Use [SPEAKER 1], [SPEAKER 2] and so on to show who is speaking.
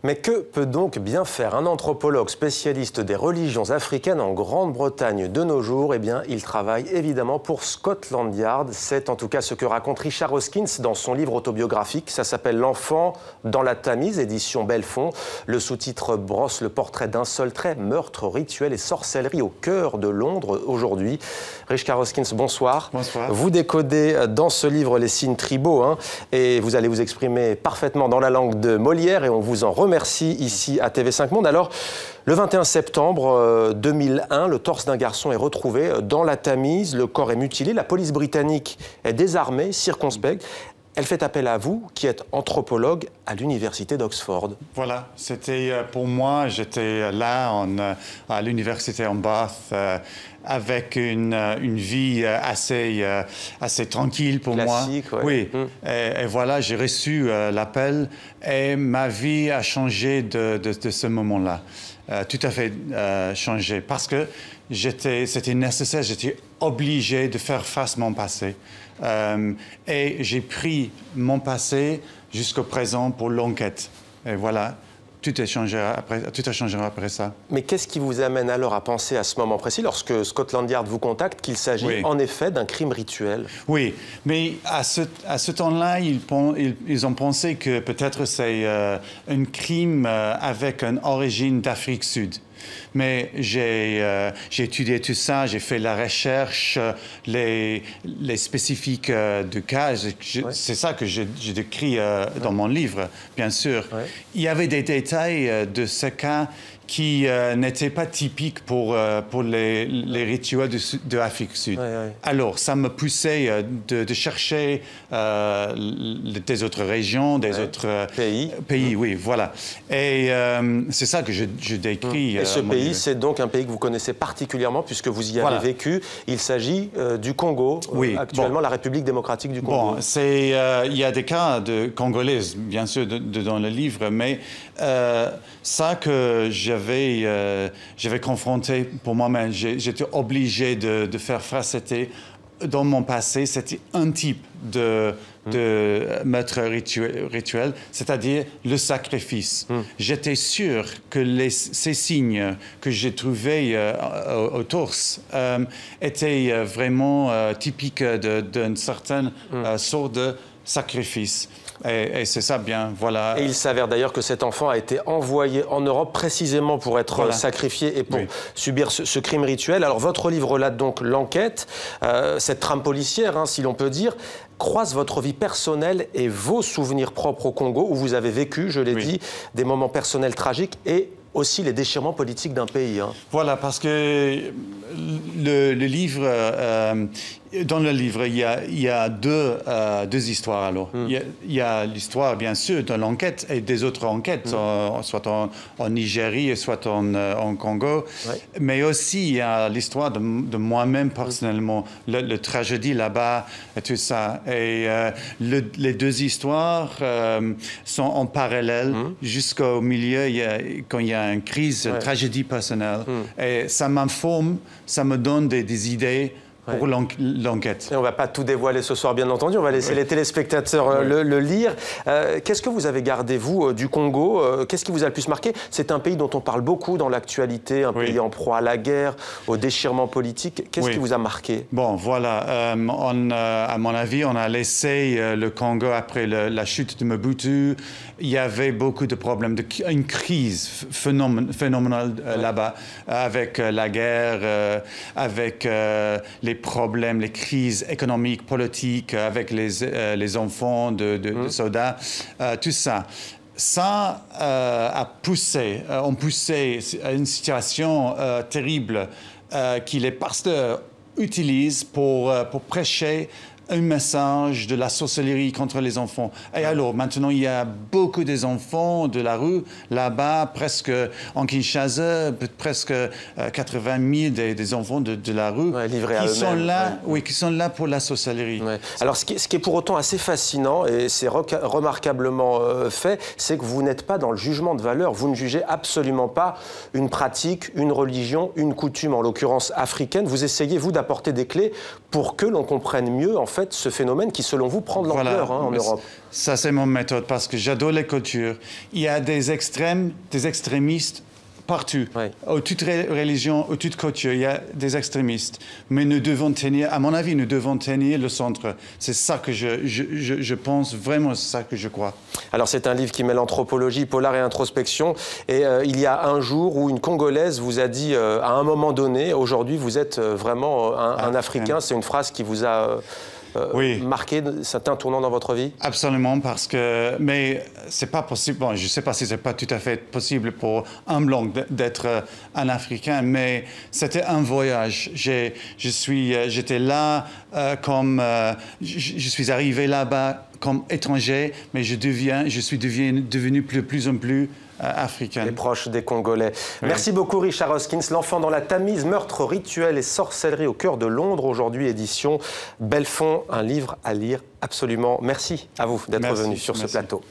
[SPEAKER 1] Mais que peut donc bien faire un anthropologue spécialiste des religions africaines en Grande-Bretagne de nos jours? Eh bien, il travaille évidemment pour Scotland Yard. C'est en tout cas ce que raconte Richard Hoskins dans son livre autobiographique. Ça s'appelle L'enfant dans la Tamise, édition Belfond. Le sous-titre brosse le portrait d'un seul trait: meurtre, rituel et sorcellerie au cœur de Londres aujourd'hui. Richard Hoskins, bonsoir.
[SPEAKER 2] Bonsoir.
[SPEAKER 1] Vous décodez dans ce livre les signes tribaux, et vous allez vous exprimer parfaitement dans la langue de Molière, et on vous en remercie ici à TV5 Monde. Alors, le 21 septembre 2001, le torse d'un garçon est retrouvé dans la Tamise. Le corps est mutilé. La police britannique est désarmée, circonspecte. Elle fait appel à vous, qui êtes anthropologue à l'université d'Oxford.
[SPEAKER 2] Voilà, c'était pour moi, j'étais là à l'université en Bath avec une vie assez tranquille pour
[SPEAKER 1] Classique,
[SPEAKER 2] moi.
[SPEAKER 1] Ouais.
[SPEAKER 2] Oui, et voilà, j'ai reçu l'appel et ma vie a changé de ce moment-là. Tout à fait changé parce que c'était nécessaire, j'étais obligé de faire face à mon passé. Et j'ai pris mon passé jusqu'au présent pour l'enquête. Et voilà, tout a changé après ça.
[SPEAKER 1] Mais qu'est-ce qui vous amène alors à penser à ce moment précis, lorsque Scotland Yard vous contacte, qu'il s'agit en effet d'un crime rituel?
[SPEAKER 2] Oui, mais à ce temps-là, ils ont pensé que peut-être c'est un crime avec une origine d'Afrique Sud. Mais j'ai étudié tout ça, j'ai fait la recherche, les spécifiques du cas. C'est ça que je décris dans mon livre, bien sûr. Ouais. Il y avait des détails de ce cas qui n'étaient pas typiques pour les rituels de l'Afrique Sud. Alors, ça me poussait de chercher des autres régions, des autres pays, oui, voilà. Et c'est ça que je décris.
[SPEAKER 1] Et ce pays, c'est donc un pays que vous connaissez particulièrement, puisque vous y avez vécu. Il s'agit du Congo, actuellement la République démocratique du Congo.
[SPEAKER 2] Bon, il y a des cas de Congolaises, bien sûr, dans le livre, mais ça que j'avais confronté pour moi-même, j'étais obligé de faire face. C'était dans mon passé, c'était un type de meurtre rituel, c'est-à-dire le sacrifice. J'étais sûr que ces signes que j'ai trouvés au torse étaient vraiment typiques d'une certaine sorte de sacrifice. Et c'est ça, bien, voilà.
[SPEAKER 1] Et il s'avère d'ailleurs que cet enfant a été envoyé en Europe précisément pour être sacrifié et pour subir ce crime rituel. Alors, votre livre relate donc l'enquête, cette trame policière, si l'on peut dire, croise votre vie personnelle et vos souvenirs propres au Congo, où vous avez vécu, je l'ai dit, des moments personnels tragiques et aussi les déchirements politiques d'un pays.
[SPEAKER 2] Voilà, parce que le livre, dans le livre, il y a deux histoires. Alors, il y a l'histoire, bien sûr, de l'enquête et des autres enquêtes, soit en Nigérie, soit en Congo. Mais aussi, il y a l'histoire de moi-même personnellement, la tragédie là-bas, et tout ça. Et les deux histoires sont en parallèle jusqu'au milieu, quand il y a une crise, une tragédie personnelle. Et ça m'informe, ça me donne des idées pour l'enquête.
[SPEAKER 1] Et on ne va pas tout dévoiler ce soir, bien entendu. On va laisser les téléspectateurs le lire. Qu'est-ce que vous avez gardé, vous, du Congo? Qu'est-ce qui vous a le plus marqué? C'est un pays dont on parle beaucoup dans l'actualité, un pays en proie à la guerre, au déchirement politique. Qu'est-ce qui vous a marqué?
[SPEAKER 2] Bon, voilà. À mon avis, on a laissé le Congo après la chute de Mobutu. Il y avait beaucoup de problèmes, une crise phénoménale là-bas, avec la guerre, avec les problèmes, les crises économiques, politiques, avec les enfants de soldats, tout ça. Ça a poussé à une situation terrible que les pasteurs utilisent pour prêcher un message de la sorcellerie contre les enfants. Et alors, maintenant, il y a beaucoup des enfants de la rue, là-bas, presque en Kinshasa, presque 80 000 des enfants de la rue qui sont là, qui sont là pour la sorcellerie.
[SPEAKER 1] Alors, ce qui est pour autant assez fascinant, et c'est remarquablement fait, c'est que vous n'êtes pas dans le jugement de valeur. Vous ne jugez absolument pas une pratique, une religion, une coutume, en l'occurrence africaine. Vous essayez, vous, d'apporter des clés pour que l'on comprenne mieux, en fait, ce phénomène qui, selon vous, prend de l'ampleur en Europe.
[SPEAKER 2] Ça, c'est mon méthode, parce que j'adore les cultures. Il y a des extrémistes partout.
[SPEAKER 1] Oui.
[SPEAKER 2] Ou toute religion, ou toute culture, il y a des extrémistes. Mais nous devons tenir, à mon avis, nous devons tenir le centre. C'est ça que je pense, vraiment, c'est ça que je crois. Alors, c'est un livre qui mêle anthropologie, polar et introspection. Et il y a un jour où une Congolaise vous a dit, à un moment donné, aujourd'hui, vous êtes vraiment un Africain. C'est une phrase qui vous a... oui. Marqué, c'est un tournant dans votre vie? Absolument, parce que... Mais c'est pas possible, bon, je ne sais pas si c'est pas tout à fait possible pour un blanc d'être un Africain, mais c'était un voyage. J'étais là comme... je suis arrivé là-bas comme étranger, mais je suis devenu plus en plus africain. Et proche des Congolais. Oui. Merci beaucoup Richard Hoskins. L'enfant dans la Tamise, meurtre rituel et sorcellerie au cœur de Londres. Aujourd'hui, édition Belfond, un livre à lire absolument. Merci à vous d'être venu sur ce plateau.